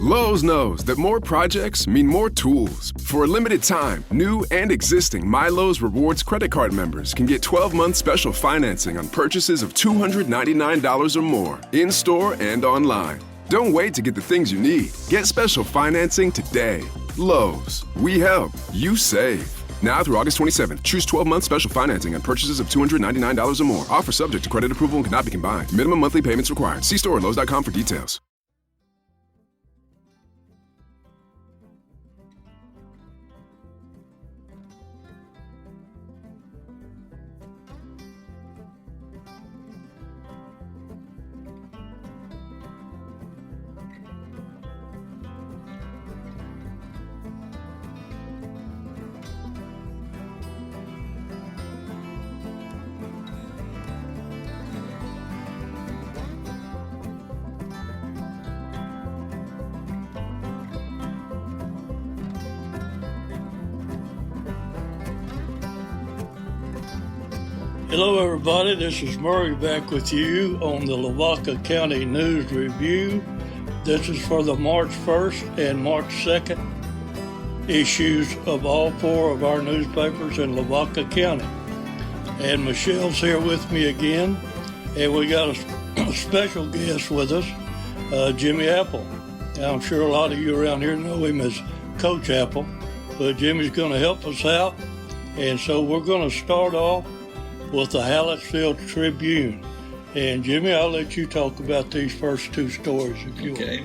Lowe's knows that more projects mean more tools. For a limited time, new and existing My Lowe's Rewards credit card members can get 12-month special financing on purchases of $299 or more, in-store and online. Don't wait to get the things you need. Get special financing today. Lowe's. We help. You save. Now through August 27th, choose 12-month special financing on purchases of $299 or more. Offer subject to credit approval and cannot be combined. Minimum monthly payments required. See store at Lowe's.com for details. Hello everybody, this is Murray back with you on the Lavaca County News Review. This is for the March 1st and March 2nd issues of all four of our newspapers in Lavaca County. And Michelle's here with me again, and we got a special guest with us, Jimmy Appelt. Now, I'm sure a lot of you around here know him as Coach Appelt, but Jimmy's going to help us out, and so we're going to start off with the Hallettsville Tribune. And Jimmy, I'll let you talk about these first two stories if you Okay.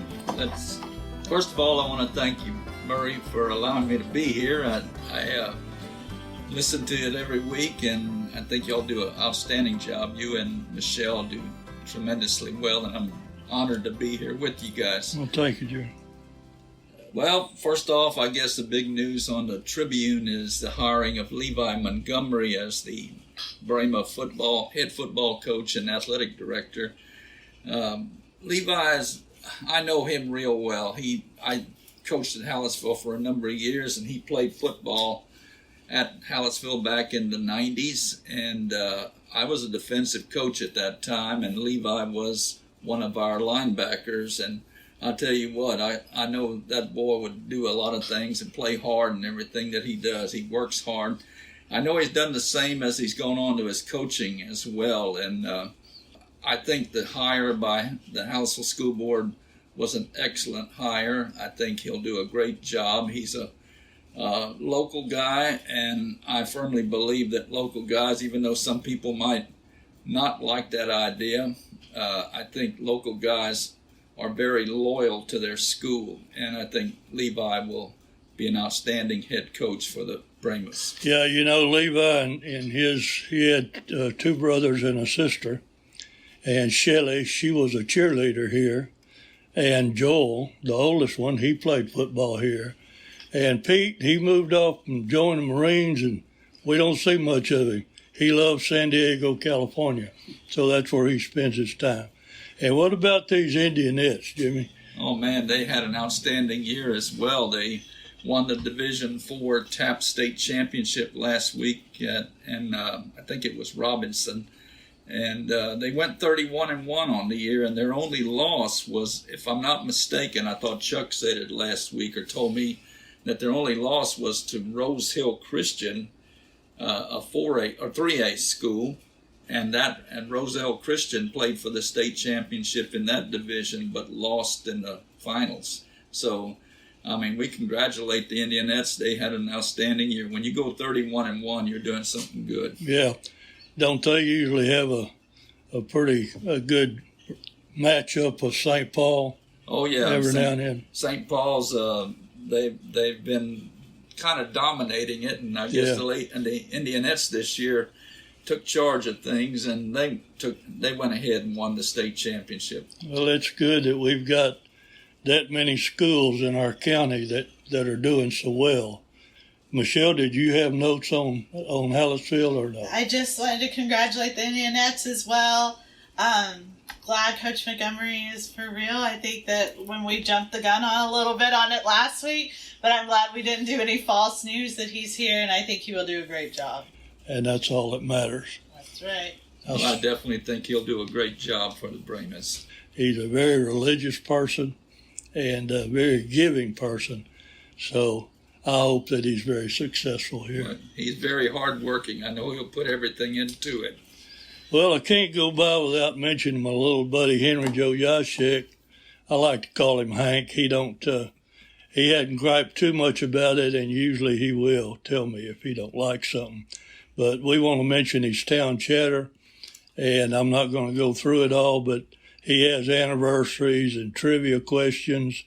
First of all, I want to thank you, Murray, for allowing me to be here. I listen to it every week, and I think y'all do an outstanding job. You and Michelle do tremendously well, and I'm honored to be here with you guys. Well, thank you, Jimmy. Well, first off, I guess the big news on the Tribune is the hiring of Levi Montgomery as the Brahma head football coach and athletic director. Levi's, I know him real well. I coached at Hallettsville for a number of years, and he played football at Hallettsville back in the 90s. And I was a defensive coach at that time, and Levi was one of our linebackers. And I'll tell you what, I know that boy would do a lot of things and play hard and everything that he does. He works hard. I know he's done the same as he's gone on to his coaching as well. And I think the hire by the Hallettsville School Board was an excellent hire. I think he'll do a great job. He's a local guy, and I firmly believe that local guys, even though some people might not like that idea, I think local guys are very loyal to their school, and I think Levi will be an outstanding head coach for the Brahmas. Yeah, you know, Levi he had two brothers and a sister, and Shelley, she was a cheerleader here, and Joel, the oldest one, he played football here, and Pete, he moved off and joined the Marines, and we don't see much of him. He loves San Diego, California, so that's where he spends his time. And what about these Indianettes, Jimmy? Oh man, they had an outstanding year as well. They won the Division IV TAP State Championship last week, and I think it was Robinson. And they went 31-1 on the year, and their only loss was, if I'm not mistaken, I thought Chuck said it last week or told me that their only loss was to Rose Hill Christian, a 4A or 3A school, and Rose Hill Christian played for the state championship in that division, but lost in the finals. So, I mean, we congratulate the Indianettes. They had an outstanding year. When you go 31-1, you're doing something good. Yeah. Don't they usually have a pretty good matchup with St. Paul? Oh, yeah. Every now and then. St. Paul's, they've been kind of dominating it, and I guess the Indianettes this year took charge of things, and they went ahead and won the state championship. Well, it's good that we've got that many schools in our county that are doing so well. Michelle, did you have notes on Hallettsville or no? I just wanted to congratulate the Indianettes as well. Glad Coach Montgomery is for real. I think that when we jumped the gun on a little bit on it last week, but I'm glad we didn't do any false news that he's here, and I think he will do a great job. And that's all that matters. That's right. Well, I definitely think he'll do a great job for the Brahmas. He's a very religious person, and a very giving person. So I hope that he's very successful here. But he's very hardworking. I know he'll put everything into it. Well, I can't go by without mentioning my little buddy Henry Joe Yashek. I like to call him Hank. He hadn't griped too much about it, and usually he will tell me if he don't like something. But we want to mention his town chatter, and I'm not going to go through it all, but he has anniversaries and trivia questions.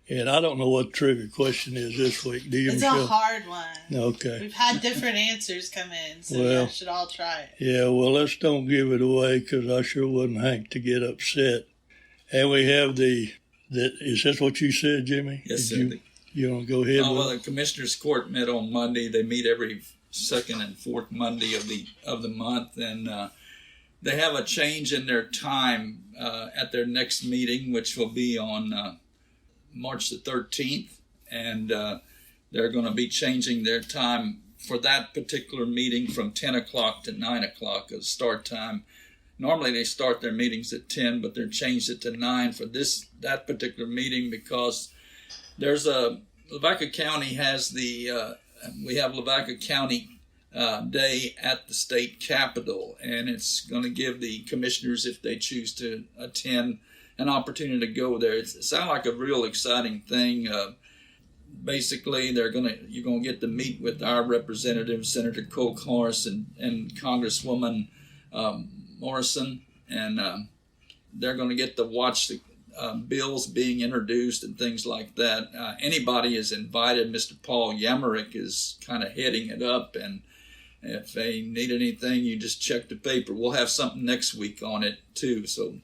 And I don't know what the trivia question is this week. Do you, It's Michelle? a hard one. Okay. We've had different answers come in, so Well, you should all try it. Yeah, well, let's don't give it away because I sure wouldn't Hank to get upset. And we have is that what you said, Jimmy? Yes, Did sir. You want to go ahead Well, with the Commissioners Court met on Monday. They meet every second and fourth Monday of the month, and they have a change in their time at their next meeting, which will be on March the 13th, and they're going to be changing their time for that particular meeting from 10 o'clock to 9 o'clock as start time. Normally they start their meetings at 10, but they're changed it to 9 for that particular meeting because there's Lavaca County has we have Lavaca County Day at the state capitol, and it's going to give the commissioners, if they choose to attend, an opportunity to go there. It sounds like a real exciting thing. Basically, you're going to get to meet with our representative, Senator Coke Horse and Congresswoman Morrison, and they're going to get to watch the bills being introduced and things like that. Anybody is invited. Mr. Paul Yamarick is kind of heading it up, and if they need anything, you just check the paper. We'll have something next week on it too, so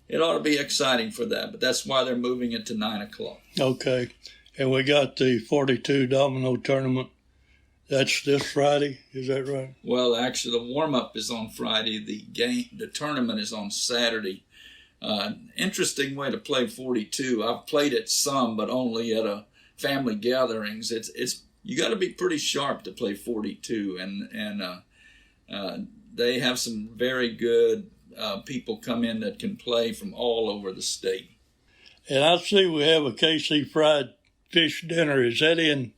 it ought to be exciting for that, but that's why they're moving it to 9 o'clock. Okay. And we got the 42 domino tournament. That's this Friday, is that right? Well, actually, the warm-up is on Friday. The tournament is on Saturday. Interesting way to play 42. I've played it some, but only at a family gatherings. You got to be pretty sharp to play 42, and they have some very good people come in that can play from all over the state. And I see we have a KC fried fish dinner. Is that in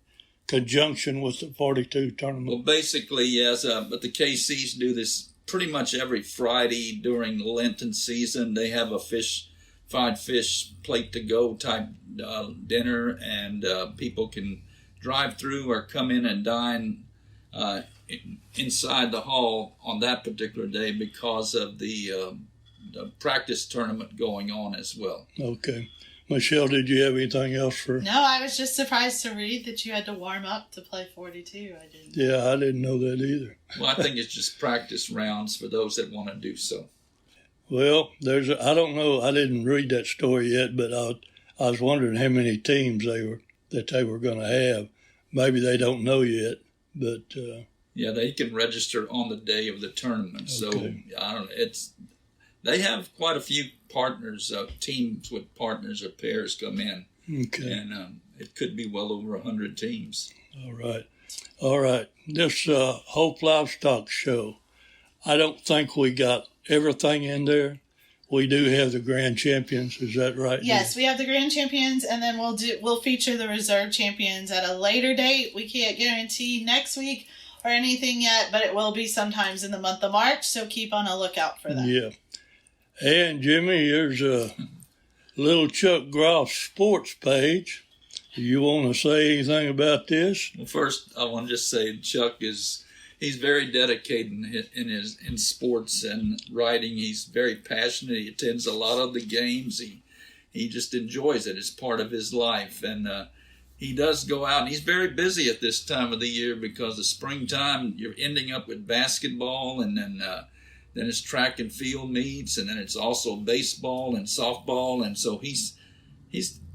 conjunction with the 42 tournament? Well, basically, yes, but the KCs do this pretty much every Friday during the Lenten season. They have a fried fish plate to go type dinner, and people can drive through or come in and dine inside the hall on that particular day because of the practice tournament going on as well. Okay. Michelle, did you have anything else for? No, I was just surprised to read that you had to warm up to play 42. I didn't. Yeah, I didn't know that either. Well, I think it's just practice rounds for those that want to do so. Well, I don't know. I didn't read that story yet, but I was wondering how many teams they were going to have. Maybe they don't know yet, but yeah, they can register on the day of the tournament. Okay. So I don't know. They have quite a few partners, teams with partners or pairs come in. Okay. And it could be well over 100 teams. All right. This Hope Livestock Show, I don't think we got everything in there. We do have the grand champions. Is that right? Yes, we have the grand champions, and then we'll feature the reserve champions at a later date. We can't guarantee next week or anything yet, but it will be sometimes in the month of March, so keep on a lookout for that. Yeah. And, Jimmy, there's a little Chuck Groff sports page. Do you want to say anything about this? Well, first, I want to just say Chuck he's very dedicated in sports and writing. He's very passionate. He attends a lot of the games. He just enjoys it. It's part of his life. And he does go out, and he's very busy at this time of the year because the springtime, you're ending up with basketball, and then it's track and field meets, and then it's also baseball and softball, and so he's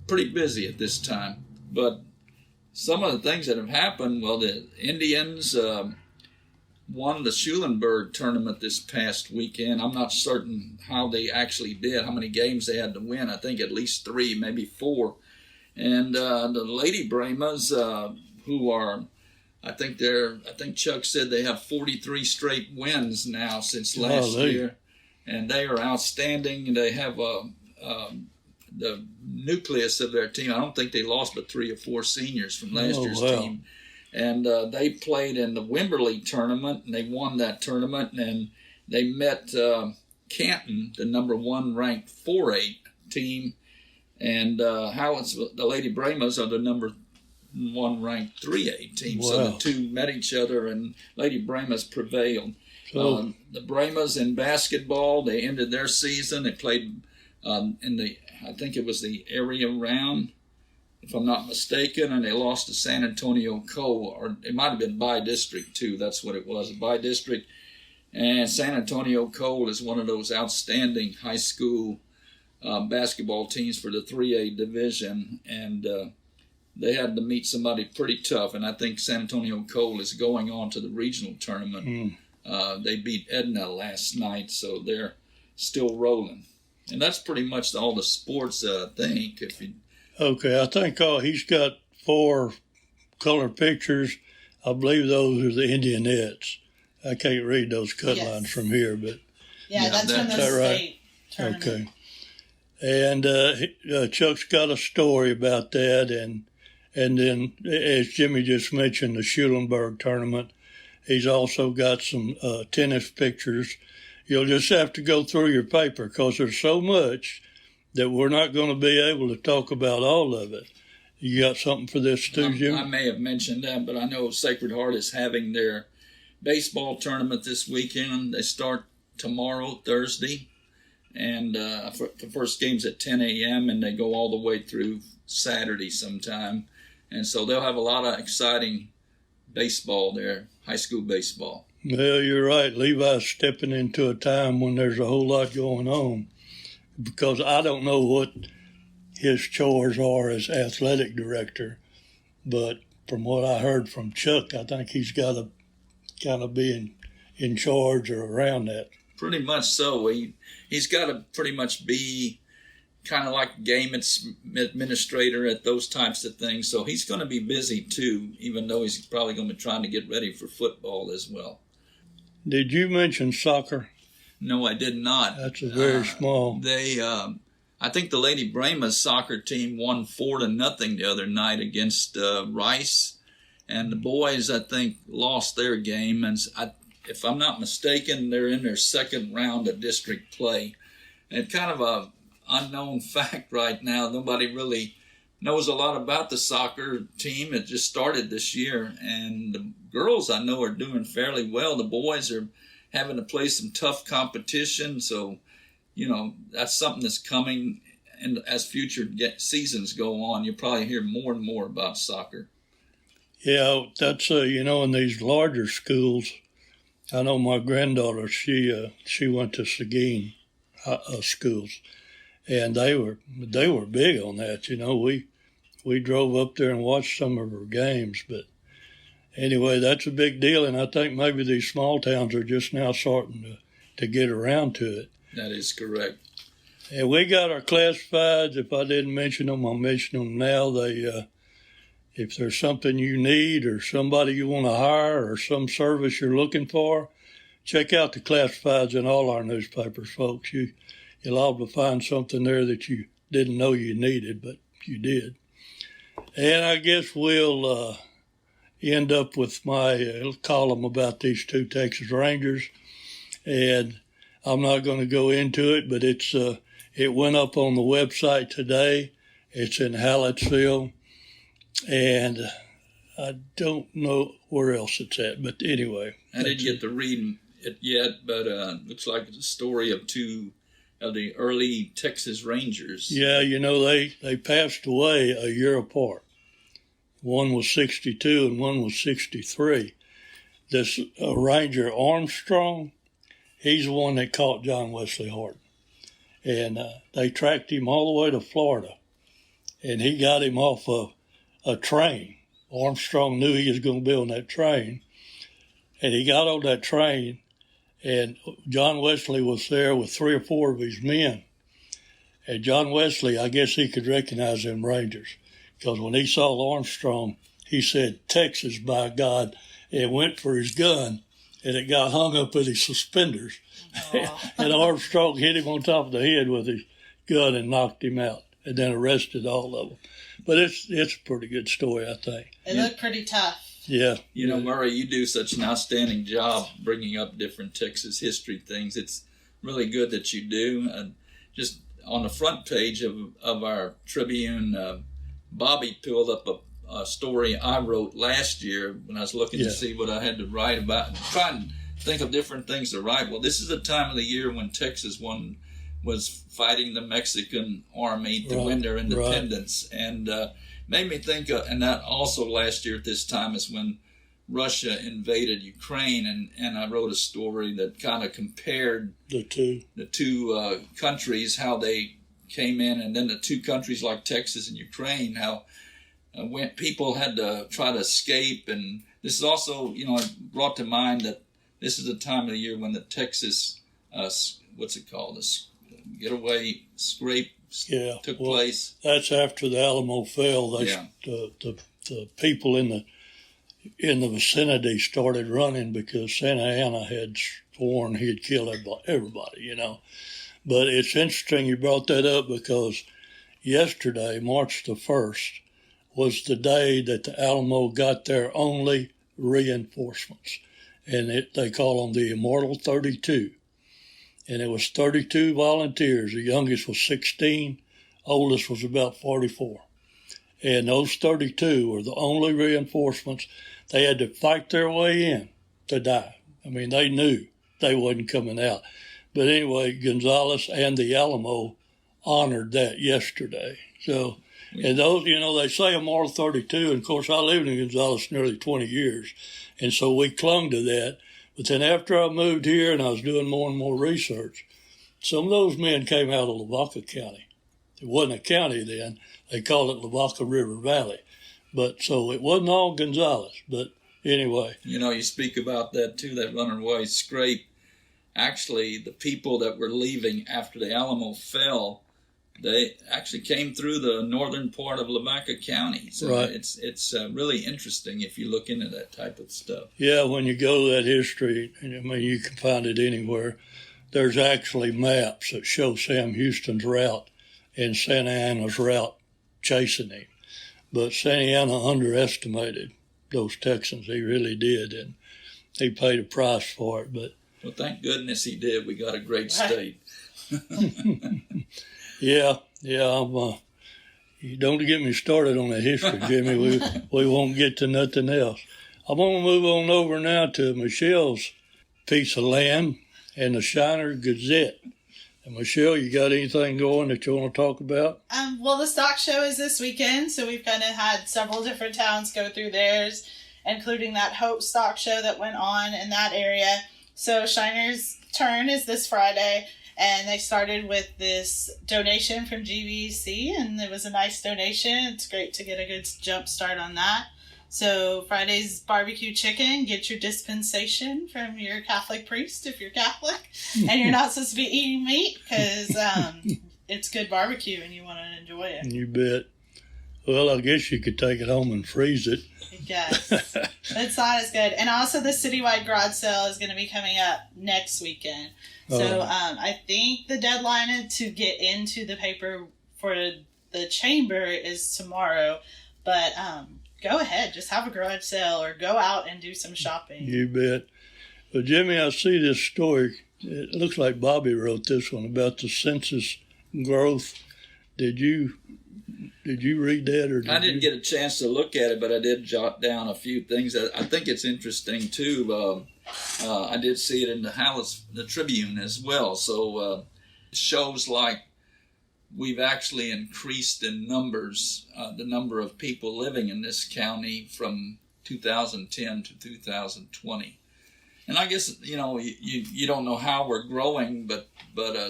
pretty busy at this time. But some of the things that have happened, well, the Indians won the Schulenburg tournament this past weekend. I'm not certain how they actually did, how many games they had to win. I think at least 3, maybe 4. And the Lady Brahmas, who are, I think Chuck said they have 43 straight wins now since last year, and they are outstanding. They have the nucleus of their team. I don't think they lost but 3 or 4 seniors from last year's team. And they played in the Wimberley tournament, and they won that tournament. And they met Canton, the number 1 ranked 4A team, and Hallettsville, the Lady Brahmas are the number 1 ranked 3A team. Wow. So the two met each other, and Lady Brahmas prevailed. So, The Brahmas in basketball, they ended their season. They played in the, I think it was the area round, if I'm not mistaken, and they lost to San Antonio Cole, or it might have been by-district too. That's what it was, a by-district. And San Antonio Cole is one of those outstanding high school basketball teams for the 3A division, and they had to meet somebody pretty tough, and I think San Antonio Cole is going on to the regional tournament. They beat Edna last night, so they're still rolling. And that's pretty much all the sports, I think. Okay, I think he's got 4 color pictures. I believe those are the Indianettes. I can't read those cut lines from here, but that's from the state tournament. Okay. And Chuck's got a story about that, and then as Jimmy just mentioned, the Schulenburg tournament. He's also got some tennis pictures. You'll just have to go through your paper because there's so much that we're not going to be able to talk about all of it. You got something for this too, Jim? I may have mentioned that, but I know Sacred Heart is having their baseball tournament this weekend. They start tomorrow, Thursday, and the first game's at 10 a.m., and they go all the way through Saturday sometime. And so they'll have a lot of exciting baseball there, high school baseball. Well, you're right. Levi's stepping into a time when there's a whole lot going on, because I don't know what his chores are as athletic director, but from what I heard from Chuck, I think he's got to kind of be in charge or around that. Pretty much so. He's got to pretty much be kind of like game administrator at those types of things. So he's going to be busy too, even though he's probably going to be trying to get ready for football as well. Did you mention soccer? No, I did not. That's a very small. I think the Lady Brahmas soccer team won 4-0 the other night against Rice, and the boys, I think, lost their game. And if I'm not mistaken, they're in their second round of district play. And kind of a unknown fact right now. Nobody really knows a lot about the soccer team. It just started this year, and the girls I know are doing fairly well. The boys are having to play some tough competition, so that's something that's coming. And as future seasons go on, you'll probably hear more and more about soccer. Yeah, that's in these larger schools. I know my granddaughter. She went to Seguin schools, and they were big on that. We drove up there and watched some of her games, but anyway, that's a big deal, and I think maybe these small towns are just now starting to get around to it. That is correct. And we got our classifieds. If I didn't mention them, I'll mention them now. If there's something you need or somebody you want to hire or some service you're looking for, check out the classifieds in all our newspapers, folks. You'll all be find something there that you didn't know you needed, but you did. And I guess we'll end up with my column about these 2 Texas Rangers. And I'm not going to go into it, but it went up on the website today. It's in Hallettsville, and I don't know where else it's at. But anyway, I didn't get to read it yet, but it looks like it's a story of 2 of the early Texas Rangers. Yeah, they passed away a year apart. One was 62 and one was 63. This Ranger Armstrong, he's the one that caught John Wesley Horton. And they tracked him all the way to Florida. And he got him off of a train. Armstrong knew he was going to be on that train. And he got on that train, and John Wesley was there with 3 or 4 of his men. And John Wesley, I guess he could recognize them Rangers, because when he saw Armstrong, he said, "Texas, by God," and went for his gun, and it got hung up in his suspenders. And Armstrong hit him on top of the head with his gun and knocked him out. and then arrested all of them. But it's a pretty good story, I think. It looked pretty tough. Yeah. You know, Murray, you do such an outstanding job bringing up different Texas history things. It's really good that you do. And just on the front page of our Tribune, Bobby pulled up a story I wrote last year when I was looking to see what I had to write about and trying to think of different things to write. Well, this is the time of the year when Texas was fighting the Mexican army to win their independence. And made me think, and that also last year at this time is when Russia invaded Ukraine, and I wrote a story that kind of compared the two countries, how they came in, and then the two countries like Texas and Ukraine, how when people had to try to escape. And this is also, it brought to mind that this is the time of the year when the Texas, what's it called, the getaway scrape took place. That's after the Alamo fell. The people in the vicinity started running because Santa Anna had sworn he'd kill everybody, But it's interesting you brought that up because yesterday, March the 1st, was the day that the Alamo got their only reinforcements. And they call them the Immortal 32. And it was 32 volunteers. The youngest was 16, oldest was about 44. And those 32 were the only reinforcements. They had to fight their way in to die. I mean, they knew they wasn't coming out. But anyway, Gonzales and the Alamo honored that yesterday. So, and those, they say Immortal 32, and of course I lived in Gonzales nearly 20 years, and so we clung to that. But then after I moved here and I was doing more and more research, some of those men came out of Lavaca County. It wasn't a county then. They called it Lavaca River Valley. But so it wasn't all Gonzales. But anyway. You speak about that too, that runaway scrape. Actually, the people that were leaving after the Alamo fell, they actually came through the northern part of Lavaca County. So it's really interesting if you look into that type of stuff. Yeah, when you go to that history, you can find it anywhere. There's actually maps that show Sam Houston's route and Santa Anna's route chasing him. But Santa Anna underestimated those Texans. He really did, and he paid a price for it. But well, thank goodness he did. We got a great state. Yeah. You don't get me started on that history, Jimmy. We won't get to nothing else. I'm going to move on over now to Michelle's piece of land and the Shiner Gazette. And Michelle, you got anything going that you want to talk about? Well, the stock show is this weekend, so we've kind of had several different towns go through theirs, including that Hope stock show that went on in that area. So Shiner's turn is this Friday. And they started with this donation from GVC, and it was a nice donation. It's great to get a good jump start on that. So Friday's barbecue chicken, get your dispensation from your Catholic priest if you're Catholic, and you're not supposed to be eating meat because it's good barbecue and you want to enjoy it. You bet. Well, I guess you could take it home and freeze it. Yes. It's not as good. And also the citywide garage sale is going to be coming up next weekend. So I think the deadline to get into the paper for the chamber is tomorrow. But go ahead. Just have a garage sale or go out and do some shopping. You bet. Well, Jimmy, I see this story. It looks like Bobby wrote this one about the census growth. Did you read that? Or I didn't get a chance to look at it, but I did jot down a few things. I think it's interesting, too. I did see it in the Tribune as well. So it shows like we've actually increased in numbers, the number of people living in this county from 2010 to 2020. And I guess, you don't know how we're growing, but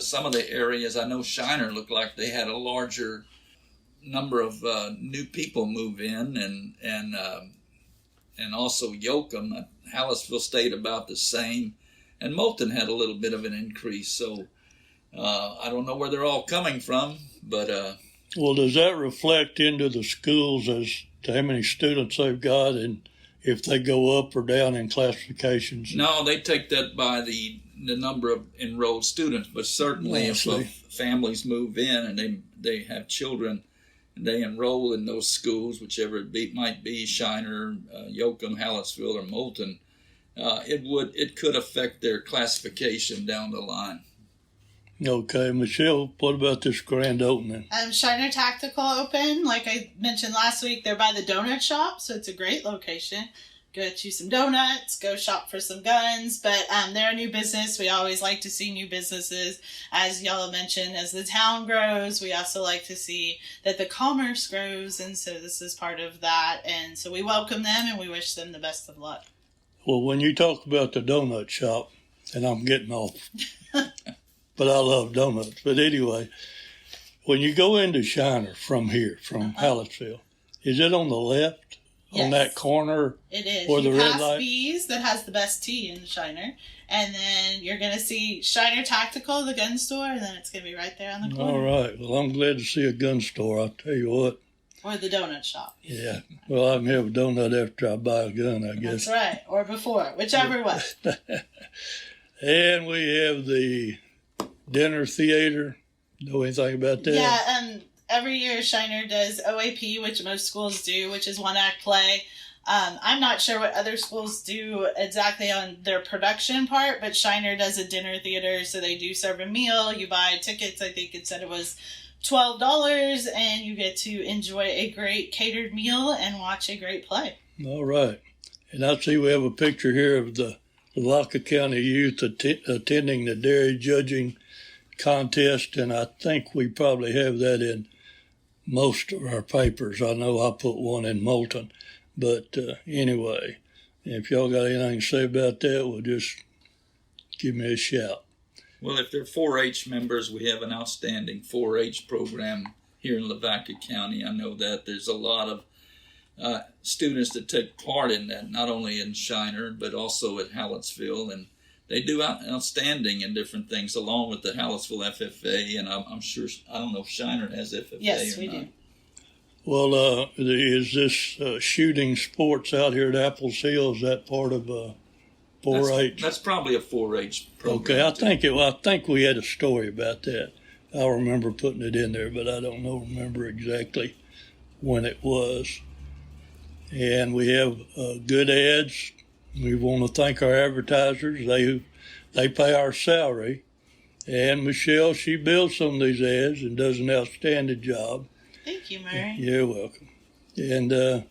some of the areas, I know Shiner looked like they had a larger number of new people move in, and also Yoakum. Hallettsville stayed about the same, and Moulton had a little bit of an increase. So I don't know where they're all coming from, but well, does that reflect into the schools as to how many students they've got and if they go up or down in classifications? No, they take that by the the number of enrolled students, but certainly if families move in and they have children and they enroll in those schools, whichever it might be, Shiner, Yoakum, Hallettsville, or Moulton, it could affect their classification down the line. Okay, Michelle, what about this grand opening? Shiner Tactical open, like I mentioned last week, they're by the donut shop, so it's a great location. Go get you some donuts, go shop for some guns, but they're a new business. We always like to see new businesses. As y'all mentioned, as the town grows, we also like to see that the commerce grows, and so this is part of that. And so we welcome them and we wish them the best of luck. Well, when you talk about the donut shop, and I'm getting off, but I love donuts. But anyway, when you go into Shiner from here, from Hallettsville, is it on the left? Yes. On that corner? It is. Where the red light? Bees that has the best tea in Shiner. And then you're going to see Shiner Tactical, the gun store, and then it's going to be right there on the corner. All right. Well, I'm glad to see a gun store, I'll tell you what. Or the donut shop. Yeah. Well, I can have a donut after I buy a gun, I guess. That's right. Or before, whichever way. And we have the dinner theater. Know anything about that? Yeah, every year Shiner does OAP, which most schools do, which is one act play. I'm not sure what other schools do exactly on their production part, but Shiner does a dinner theater, so they do serve a meal. You buy tickets, I think it said it was $12, and you get to enjoy a great catered meal and watch a great play. All right. And I see we have a picture here of the Lavaca County youth attending the dairy judging contest, and I think we probably have that in most of our papers. I know I put one in Moulton. But anyway, if y'all got anything to say about that, well, just give me a shout. Well, if they're 4-H members, we have an outstanding 4-H program here in Lavaca County. I know that there's a lot of students that take part in that, not only in Shiner, but also at Hallettsville. And they do outstanding in different things, along with the Hallettsville FFA. And I'm sure, I don't know if Shiner has FFA yes, or we not. do. Well, is this shooting sports out here at Appelt? Is that part of 4-H? That's probably a 4-H program. Okay, I think we had a story about that. I remember putting it in there, but I don't remember exactly when it was. And we have good ads. We want to thank our advertisers. They pay our salary. And Michelle, she builds some of these ads and does an outstanding job. Thank you, Murray. You're welcome. And I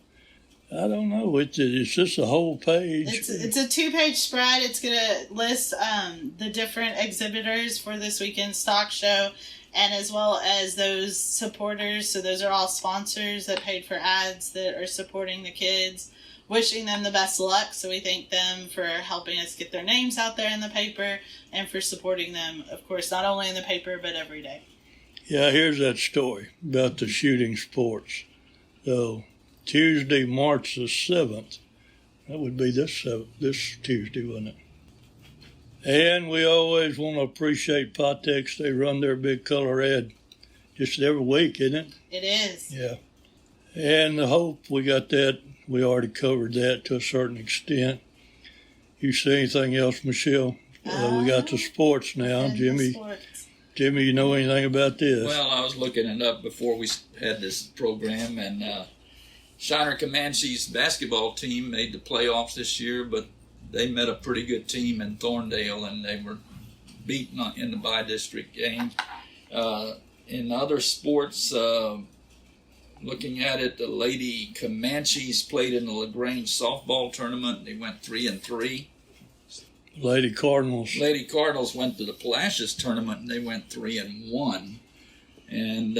don't know, it's just a whole page. It's a 2-page spread. It's going to list the different exhibitors for this weekend's stock show, and as well as those supporters. So those are all sponsors that paid for ads that are supporting the kids, wishing them the best luck. So we thank them for helping us get their names out there in the paper and for supporting them, of course, not only in the paper, but every day. Yeah, here's that story about the shooting sports. So Tuesday, March the 7th, that would be this Tuesday, wouldn't it? And we always want to appreciate Potex. They run their big color ad just every week, isn't it? It is. Yeah. And the Hope, we got that. We already covered that to a certain extent. You see anything else, Michelle? We got the sports now. Jimmy, you know anything about this? Well, I was looking it up before we had this program, and Shiner Comanche's basketball team made the playoffs this year, but they met a pretty good team in Thorndale, and they were beaten in the by-district game. In other sports, looking at it, the Lady Comanches played in the LaGrange softball tournament. They went 3-3. Lady Cardinals went to the Palacios tournament, and they went 3-1. And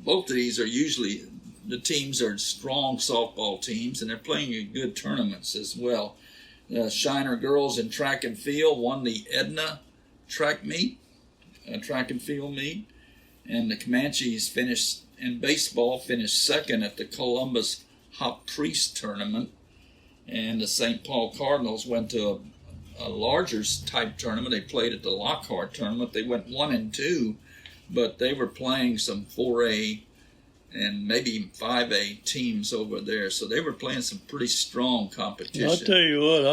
both of these are usually, the teams are strong softball teams, and they're playing in good tournaments as well. Shiner girls in track and field won the Edna track and field meet, and the Comanches finished second at the Columbus Hop Priest tournament, and the St. Paul Cardinals went to a larger type tournament. They played at the Lockhart tournament. They went 1-2, but they were playing some 4A and maybe even 5A teams over there. So they were playing some pretty strong competition. I'll tell you what,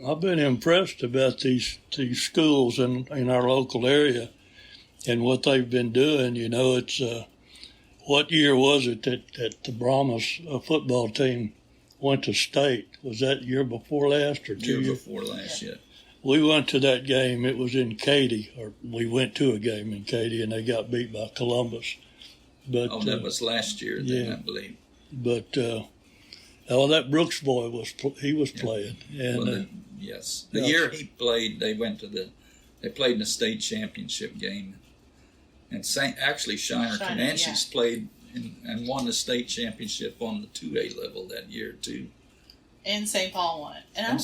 I've been impressed about these schools in our local area and what they've been doing. You know, it's what year was it that the Brahmas football team went to state? Was that year before last or 2 years? Year before last, yeah. We went to that game. It was in Katy, or we went to a game in Katy, and they got beat by Columbus. But that was last year, then, I believe. But that Brooks boy was playing, and well, yes, the year he played, they played in the state championship game, and Shiner Comanches played and won the state championship on the 2A level that year too. And St. Paul won. And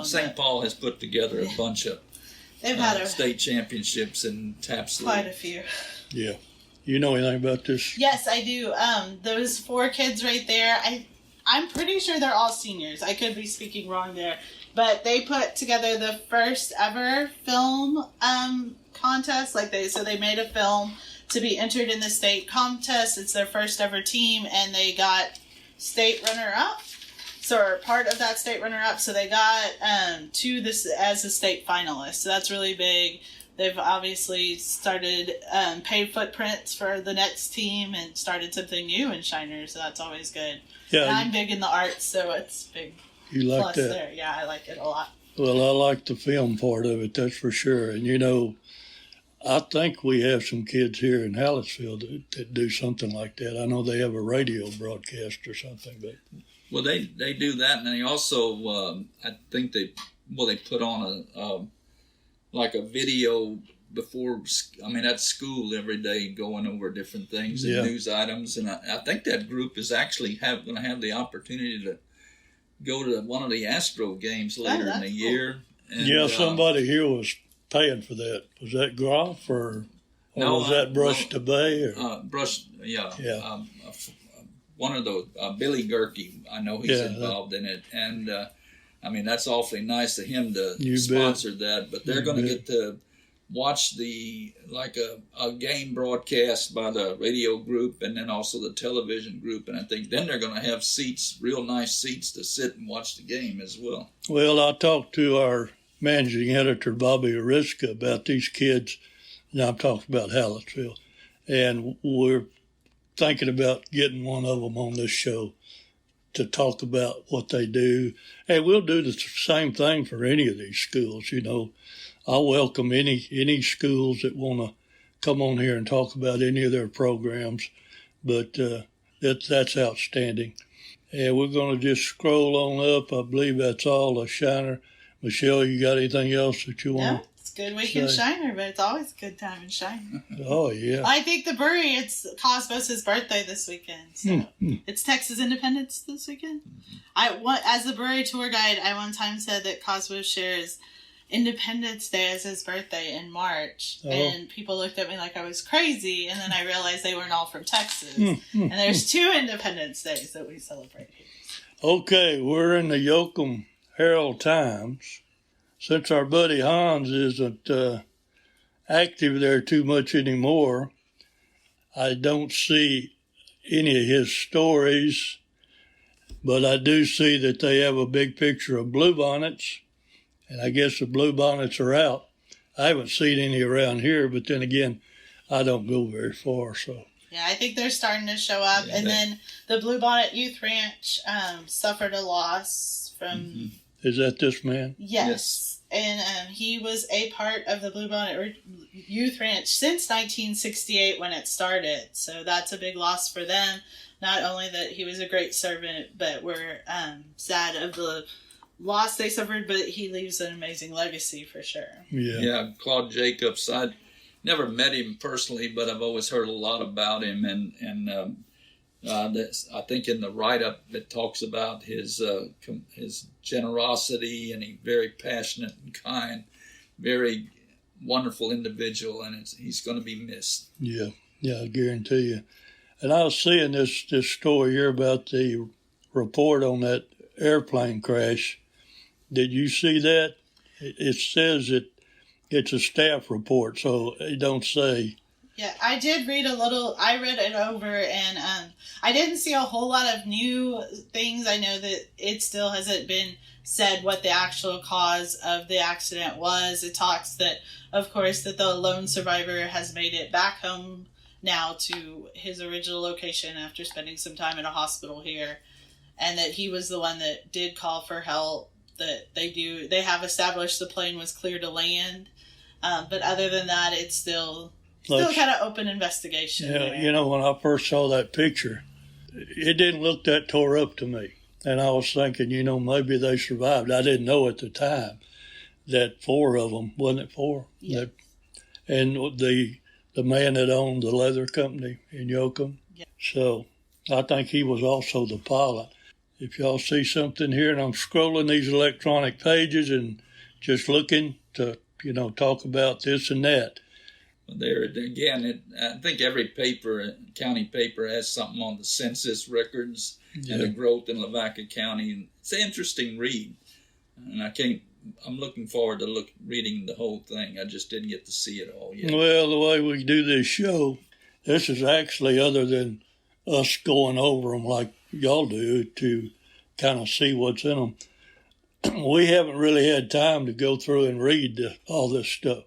St. Paul has put together a bunch of they've had state championships in TAPS League. Quite a few. Yeah. You know anything about this? Yes, I do. Those 4 kids right there, I'm pretty sure they're all seniors. I could be speaking wrong there. But they put together the first ever film contest. So they made a film to be entered in the state contest. It's their first ever team, and they got state runner-up. So part of that state runner-up. So they got to this as a state finalist. So that's really big. They've obviously started paid footprints for the next team and started something new in Shiner, so that's always good. Yeah, and I'm big in the arts, so it's big. You like plus that? There. Yeah, I like it a lot. Well, I like the film part of it, that's for sure. And, you know, I think we have some kids here in Hallettsville that do something like that. I know they have a radio broadcast or something. But well, they do that, and they also, I think they put on a video before, at school every day, going over different things and news items. And I think that group is actually going to have the opportunity to go to one of the Astro games later in the year. And, somebody here was paying for that. Was that Groff or was that Brush to Bay? Brush, one of those, Billy Gerke, I know he's involved in it. And, that's awfully nice of him to sponsor that. But they're going to get to watch a game broadcast by the radio group and then also the television group. And I think then they're going to have seats, real nice seats to sit and watch the game as well. Well, I talked to our managing editor, Bobby Ariska, about these kids. Now I'm talking about Hallettsville. And we're thinking about getting one of them on this show to talk about what they do. And we'll do the same thing for any of these schools. You know, I'll welcome any schools that want to come on here and talk about any of their programs. But that's outstanding. And we're going to just scroll on up. I believe that's all of Shiner. Michelle, you got anything else that you want? No, it's a good week in Shiner, but it's always a good time in Shiner. Oh, yeah. I think the Brewery, it's Cosmos' birthday this weekend. So it's Texas Independence this weekend. As the Brewery tour guide, I one time said that Cosmos shares Independence Day as his birthday in March. Oh. And people looked at me like I was crazy. And then I realized they weren't all from Texas. And there's 2 Independence Days that we celebrate here. Okay, we're in the Yoakum Herald Times. Since our buddy Hans isn't active there too much anymore, I don't see any of his stories, but I do see that they have a big picture of bluebonnets, and I guess the bluebonnets are out. I haven't seen any around here, but then again, I don't go very far, so. Yeah, I think they're starting to show up. Yeah, and then the Bluebonnet Youth Ranch suffered a loss from... Is that this man? Yes. And he was a part of the Bluebonnet Youth Ranch since 1968 when it started. So that's a big loss for them. Not only that he was a great servant, but we're sad of the loss they suffered, but he leaves an amazing legacy for sure. Yeah, Claude Jacobs. I never met him personally, but I've always heard a lot about him. And I think in the write-up it talks about his generosity, and he's very passionate and kind, very wonderful individual, and he's going to be missed. Yeah, I guarantee you. And I was seeing this story here about the report on that airplane crash. Did you see that? It says it's a staff report, so it don't say Yeah, I did read a little. I read it over, and I didn't see a whole lot of new things. I know that it still hasn't been said what the actual cause of the accident was. It talks that, of course, that the lone survivor has made it back home now to his original location after spending some time in a hospital here, and that he was the one that did call for help. That they have established the plane was clear to land, but other than that, it's still kind of open investigation. Yeah, there. when I first saw that picture, it didn't look that tore up to me. And I was thinking, maybe they survived. I didn't know at the time that 4 of them, wasn't it 4? Yeah. And the man that owned the leather company in Yoakum. Yeah. So I think he was also the pilot. If y'all see something here, and I'm scrolling these electronic pages and just looking to, talk about this and that. There again, I think every county paper has something on the census records and the growth in Lavaca County. It's an interesting read, and I'm looking forward to reading the whole thing. I just didn't get to see it all yet. Well, the way we do this show, this is actually, other than us going over them like y'all do to kind of see what's in them, we haven't really had time to go through and read all this stuff.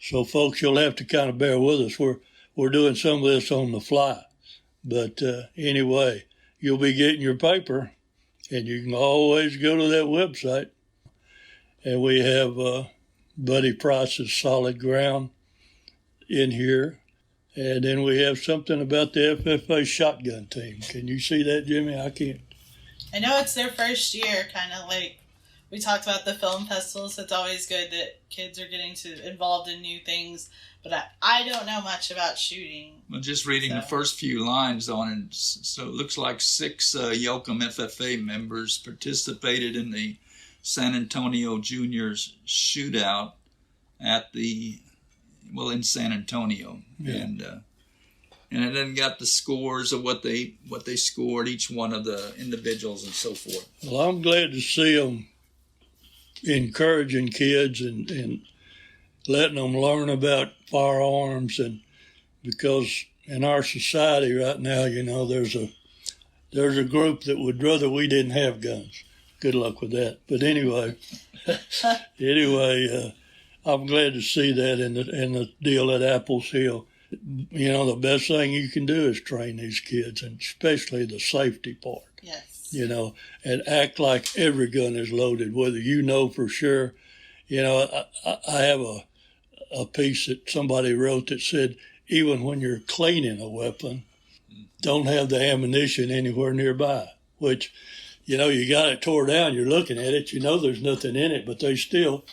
So, folks, you'll have to kind of bear with us. We're doing some of this on the fly. But anyway, you'll be getting your paper, and you can always go to that website. And we have Buddy Price's Solid Ground in here. And then we have something about the FFA shotgun team. Can you see that, Jimmy? I can't. I know it's their first year, kind of like we talked about the film festivals. It's always good that kids are getting involved in new things, but I don't know much about shooting. Well, just reading the first few lines on it, so it looks like 6 Yoakum FFA members participated in the San Antonio Juniors shootout in San Antonio, and it then got the scores of what they scored, each one of the individuals and so forth. Well, I'm glad to see them encouraging kids and letting them learn about firearms, and because in our society right now, there's a group that would rather we didn't have guns. Good luck with that. But anyway, I'm glad to see that in the deal at Appeltsville. The best thing you can do is train these kids, and especially the safety part. Yes. And act like every gun is loaded, whether for sure. I have a piece that somebody wrote that said, even when you're cleaning a weapon, don't have the ammunition anywhere nearby, which, you got it tore down, you're looking at it, there's nothing in it, but they still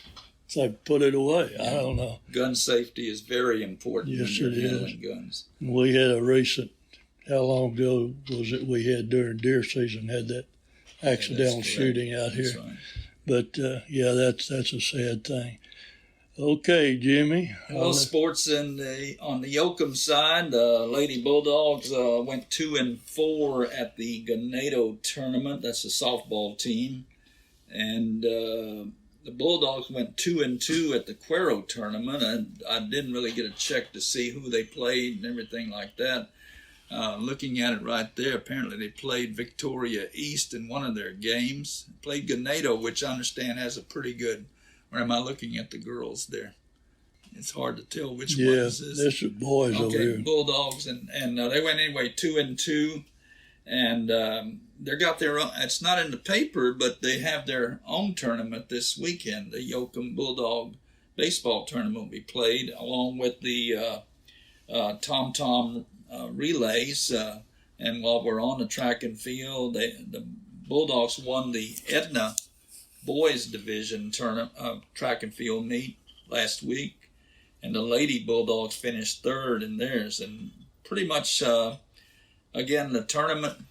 say, put it away. I don't know. Gun safety is very important. Yes, when it you're is. handling guns. We had a recent, how long ago was it we had during deer season, had that accidental shooting out here. Right. But, that's a sad thing. Okay, Jimmy. Well, sports on the Yoakum side, the Lady Bulldogs went 2-4 at the Ganado tournament. That's a softball team. And the Bulldogs went 2-2 at the Cuero tournament. And I didn't really get a check to see who they played and everything like that. Looking at it right there, apparently they played Victoria East in one of their games. Played Ganado, which I understand has a pretty good. Or am I looking at the girls there? It's hard to tell which one this is. This is boys over here. Bulldogs, and they went anyway 2-2, and they got their own. It's not in the paper, but they have their own tournament this weekend. The Yoakum Bulldog baseball tournament will be played along with the Tom relays. And while we're on the track and field, the Bulldogs won the Edna boys division tournament track and field meet last week, and the Lady Bulldogs finished third in theirs. And pretty much again, the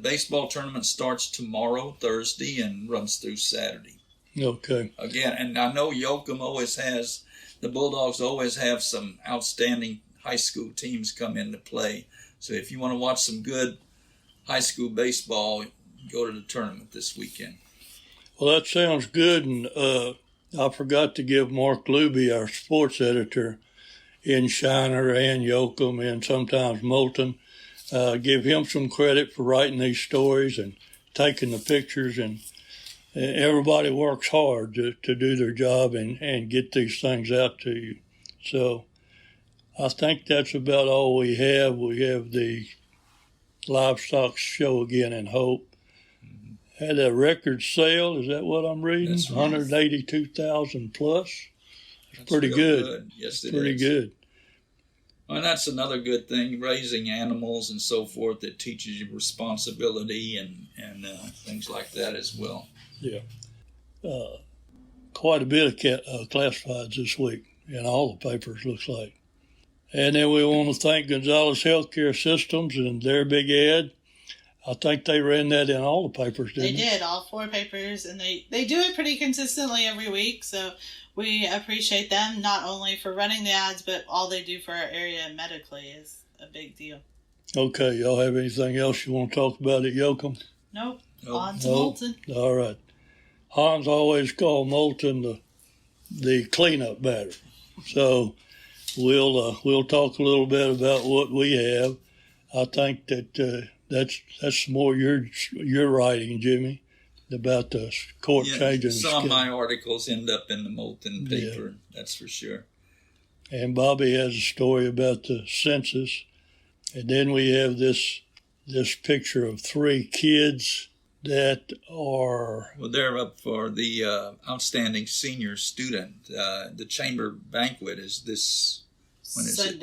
baseball tournament starts tomorrow, Thursday, and runs through Saturday. Okay. Again, and I know Yoakum the Bulldogs always have some outstanding high school teams come into play. So if you want to watch some good high school baseball, go to the tournament this weekend. Well, that sounds good, and I forgot to give Mark Luby, our sports editor, in Shiner and Yoakum and sometimes Moulton. Give him some credit for writing these stories and taking the pictures, and everybody works hard to do their job and get these things out to you. So I think that's about all we have. We have the livestock show again in Hope. Had a record sale, is that what I'm reading? That's right. 182,000 plus. That's pretty real good. Yes, it pretty is. good. And that's another good thing, raising animals and so forth, that teaches you responsibility and things like that as well. Yeah. Quite a bit of classifieds this week in all the papers, looks like. And then we want to thank Gonzalez Healthcare Systems and their big ad. I think they ran that in all the papers, didn't they? They did, all 4 papers, and they do it pretty consistently every week, so we appreciate them not only for running the ads, but all they do for our area medically is a big deal. Okay, y'all have anything else you want to talk about at Yoakum? Nope. Nope. On to Moulton. All right. Hans always called Moulton the cleanup batter. So we'll talk a little bit about what we have. I think that that's more your writing, Jimmy, about the court changing. Some of my articles end up in the Moulton paper, that's for sure. And Bobby has a story about the census. And then we have this picture of 3 kids that are... Well, they're up for the outstanding senior student. The chamber banquet is this... When is Sunday. it?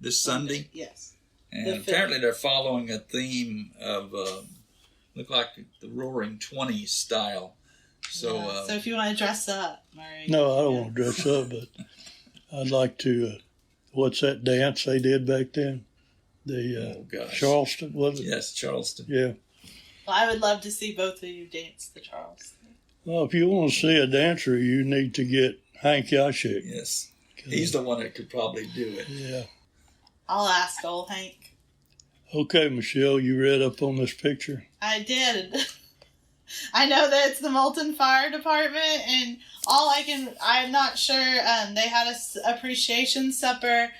This Sunday? Yes. And The apparently they're following a theme of, look like the Roaring Twenties style. So, so if you want to dress up, Murray. No, I don't want to dress up, but I'd like to... what's that dance they did back then? The Charleston, was it? Yes, Charleston. Yeah. Well, I would love to see both of you dance the Charleston. Well, if you want to see a dancer, you need to get Hank Yashik. Yes. He's the one that could probably do it. Yeah. I'll ask old Hank. Okay, Michelle, you read up on this picture? I did. I know that it's the Moulton Fire Department, and I'm not sure, they had a appreciation supper.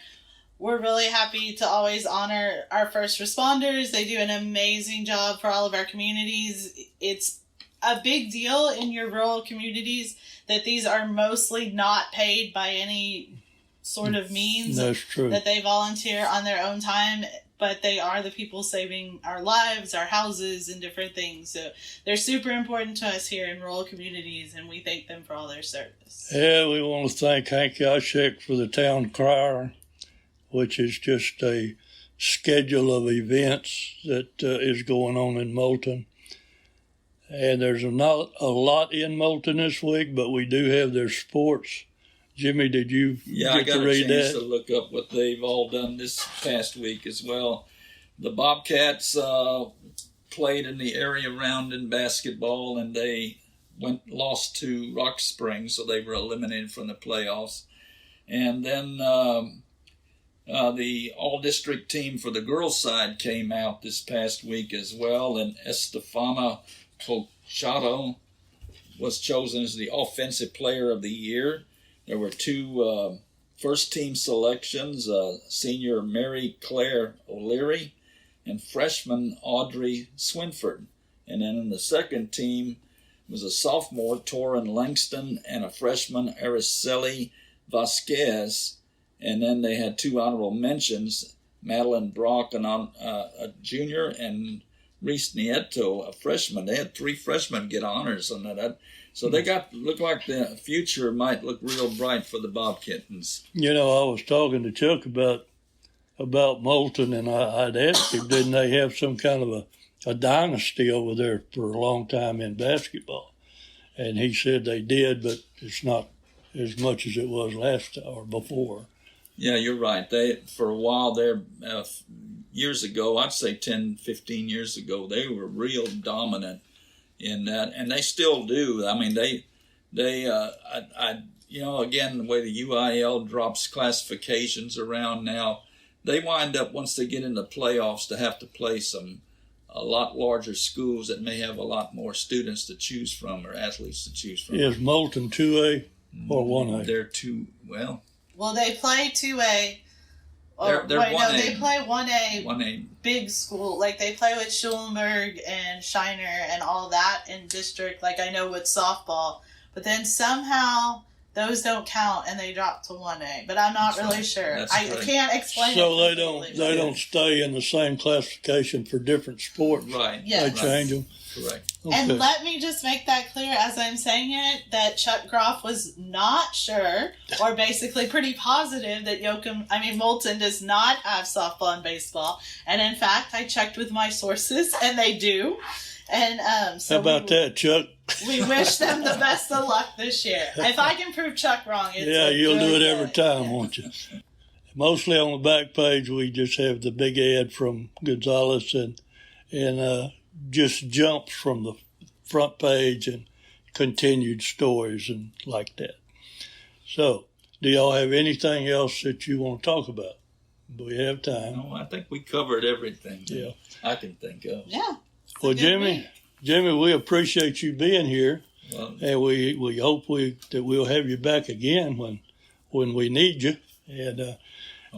We're really happy to always honor our first responders. They do an amazing job for all of our communities. It's a big deal in your rural communities that these are mostly not paid by any sort of means. That's true. That they volunteer on their own time, but they are the people saving our lives, our houses, and different things. So they're super important to us here in rural communities, and we thank them for all their service. Yeah, we want to thank Hank Yashik for the town crier, which is just a schedule of events that is going on in Moulton. And there's not a lot in Moulton this week, but we do have their sports. Jimmy, did you I got to a read chance that? to look up what they've all done this past week as well. The Bobcats played in the area round in basketball, and they lost to Rock Springs, so they were eliminated from the playoffs. And then the all-district team for the girls' side came out this past week as well, and Estefana Colchado was chosen as the Offensive Player of the Year. There were 2 first-team selections, senior Mary Claire O'Leary and freshman Audrey Swinford. And then in the second team was a sophomore, Torin Langston, and a freshman, Araceli Vasquez. And then they had 2 honorable mentions, Madeline Brock, a junior, and Reese Nieto, a freshman. They had 3 freshmen get honors on that. So they look like the future might look real bright for the Bobkittens. You know, I was talking to Chuck about Moulton, and I'd asked him, didn't they have some kind of a dynasty over there for a long time in basketball? And he said they did, but it's not as much as it was last or before. Yeah, you're right. For a while there, years ago, I'd say 10, 15 years ago, they were real dominant in that, and they still do. I mean, again, the way the UIL drops classifications around now, they wind up, once they get in the playoffs, to have to play a lot larger schools that may have a lot more students to choose from or athletes to choose from. Is Moulton 2A or 1A? They're 2, well, Well, they play 2A. They're 1A. They play 1A. 1A. Big school. Like, they play with Schulenburg and Shiner and all that in district. Like, I know with softball. But then somehow those don't count and they drop to 1A. But I'm not really sure. I can't explain so it. So they don't stay in the same classification for different sports. Right. Yeah. They change them. Correct. Okay. And let me just make that clear as I'm saying it, that Chuck Groff was not sure, or basically pretty positive, that Moulton does not have softball and baseball. And in fact, I checked with my sources, and they do. And so how about that, Chuck? We wish them the best of luck this year. If I can prove Chuck wrong, it's you'll do it every time, won't you? Mostly on the back page, we just have the big ad from Gonzalez and just jumps from the front page and continued stories and like that. So, do y'all have anything else that you want to talk about? Do we have time? No, I think we covered everything that I can think of. Yeah. Well, Jimmy, we appreciate you being here, and we hope that we'll have you back again when we need you. And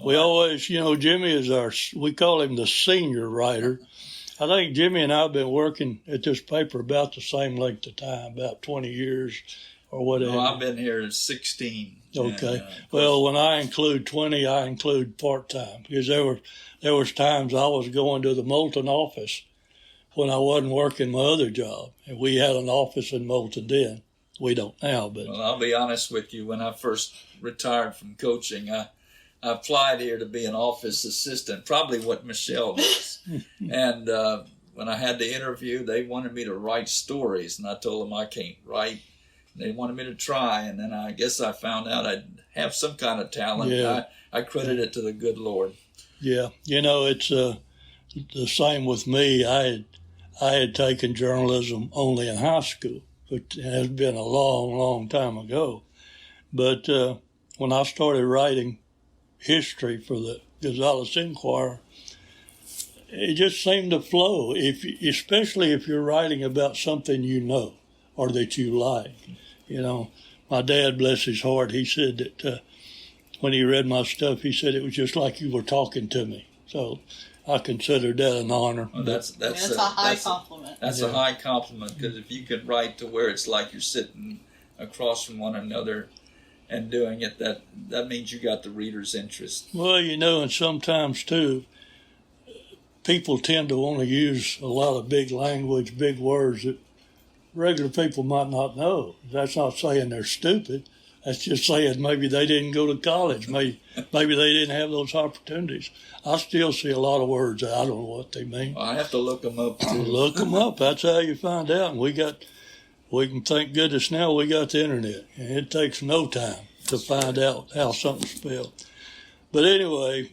we always, Jimmy is we call him the senior writer. I think Jimmy and I have been working at this paper about the same length of time, about 20 years or whatever. No, I've been here 16. Okay. Well, when I include 20, I include part-time, because there was times I was going to the Moulton office when I wasn't working my other job. And we had an office in Moulton then. We don't now, but... Well, I'll be honest with you. When I first retired from coaching, I applied here to be an office assistant, probably what Michelle does. And when I had the interview, they wanted me to write stories, and I told them I can't write. They wanted me to try, and then I guess I found out I'd have some kind of talent. Yeah. I credit it to the good Lord. Yeah, it's the same with me. I had taken journalism only in high school, but it has been a long, long time ago. But when I started writing history for the Gonzalez Inquirer, it just seemed to flow, especially if you're writing about something you know or that you like. My dad, bless his heart, he said that when he read my stuff, he said it was just like you were talking to me. So I considered that an honor. Well, that's a high compliment. That's a high compliment, because if you could write to where it's like you're sitting across from one another and doing it, that means you got the reader's interest. Well, and sometimes too, people tend to want to use a lot of big language, big words that regular people might not know. That's not saying they're stupid. That's just saying maybe they didn't go to college. Maybe they didn't have those opportunities. I still see a lot of words that I don't know what they mean. I have to look them up too. Look them up. That's how you find out. And we can thank goodness now we got the internet. And it takes no time to find out how something's spelled. But anyway,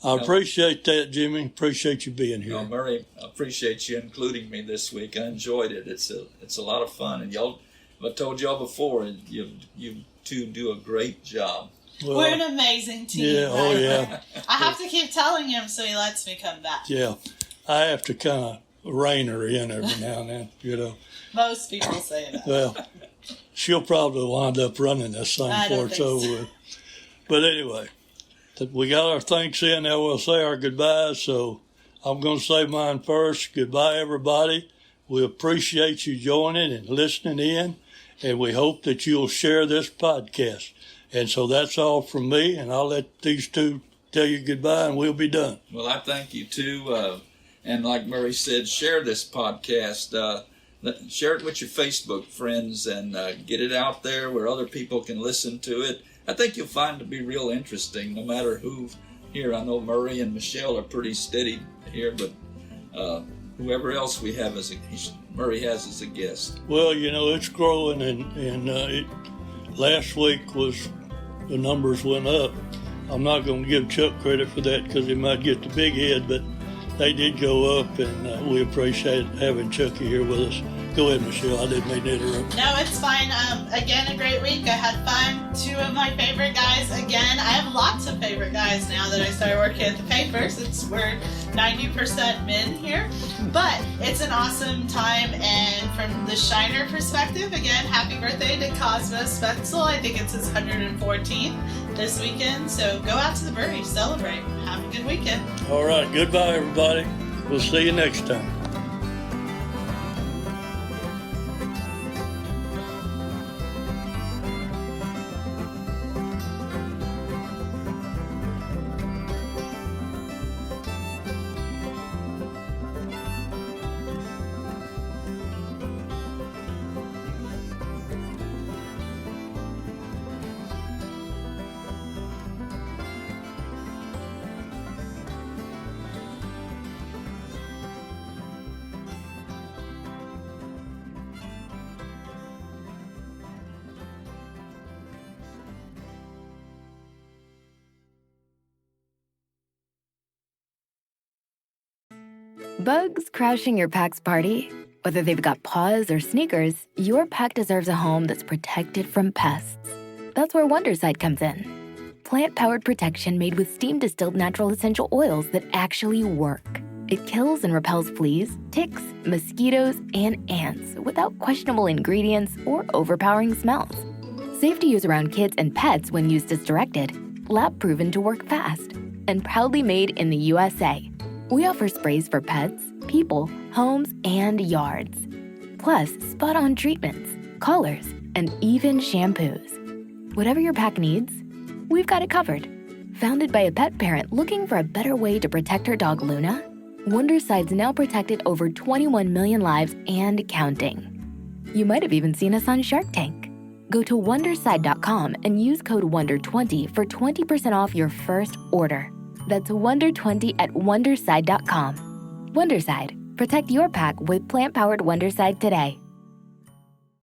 I appreciate that, Jimmy. Appreciate you being here. No, Murray, I appreciate you including me this week. I enjoyed it. It's a lot of fun. And y'all, I told y'all before, you two do a great job. Well, we're an amazing team. Yeah, oh yeah. I have to keep telling him so he lets me come back. Yeah, I have to kind of rein her in every now and then, Most people say that. Well, she'll probably wind up running this thing before it's over with. But anyway, we got our thanks in. Now we'll say our goodbyes. So I'm going to say mine first. Goodbye, everybody. We appreciate you joining and listening in, and we hope that you'll share this podcast. And so that's all from me, and I'll let these two tell you goodbye, and we'll be done. Well, I thank you, too. And like Murray said, share this podcast. Share it with your Facebook friends and get it out there where other people can listen to it. I think you'll find it to be real interesting, no matter who here. I know Murray and Michelle are pretty steady here, but whoever else we have Murray has as a guest. Well, it's growing, and last week the numbers went up. I'm not going to give Chuck credit for that because he might get the big head, but they did go up, and we appreciate having Chucky here with us. Go ahead, Michelle. I didn't mean to interrupt. No, it's fine. Again, a great week. I had fun. 2 of my favorite guys. Again, I have lots of favorite guys now that I started working at the paper, since we're 90% men here. But it's an awesome time, and from the Shiner perspective, again, happy birthday to Cosmo Spetzel. I think it's his 114th this weekend. So go out to the brewery, celebrate. Have a good weekend. All right. Goodbye, everybody. We'll see you next time. Bugs crashing your pack's party? Whether they've got paws or sneakers, your pack deserves a home that's protected from pests. That's where Wondercide comes in. Plant-powered protection made with steam-distilled natural essential oils that actually work. It kills and repels fleas, ticks, mosquitoes, and ants without questionable ingredients or overpowering smells. Safe to use around kids and pets when used as directed, lab-proven to work fast, and proudly made in the USA. We offer sprays for pets, people, homes, and yards. Plus, spot-on treatments, collars, and even shampoos. Whatever your pack needs, we've got it covered. Founded by a pet parent looking for a better way to protect her dog Luna, Wondercide's now protected over 21 million lives and counting. You might have even seen us on Shark Tank. Go to Wondercide.com and use code WONDER20 for 20% off your first order. That's WONDER20 at Wondercide.com. Wondercide. Protect your pack with plant-powered Wondercide today.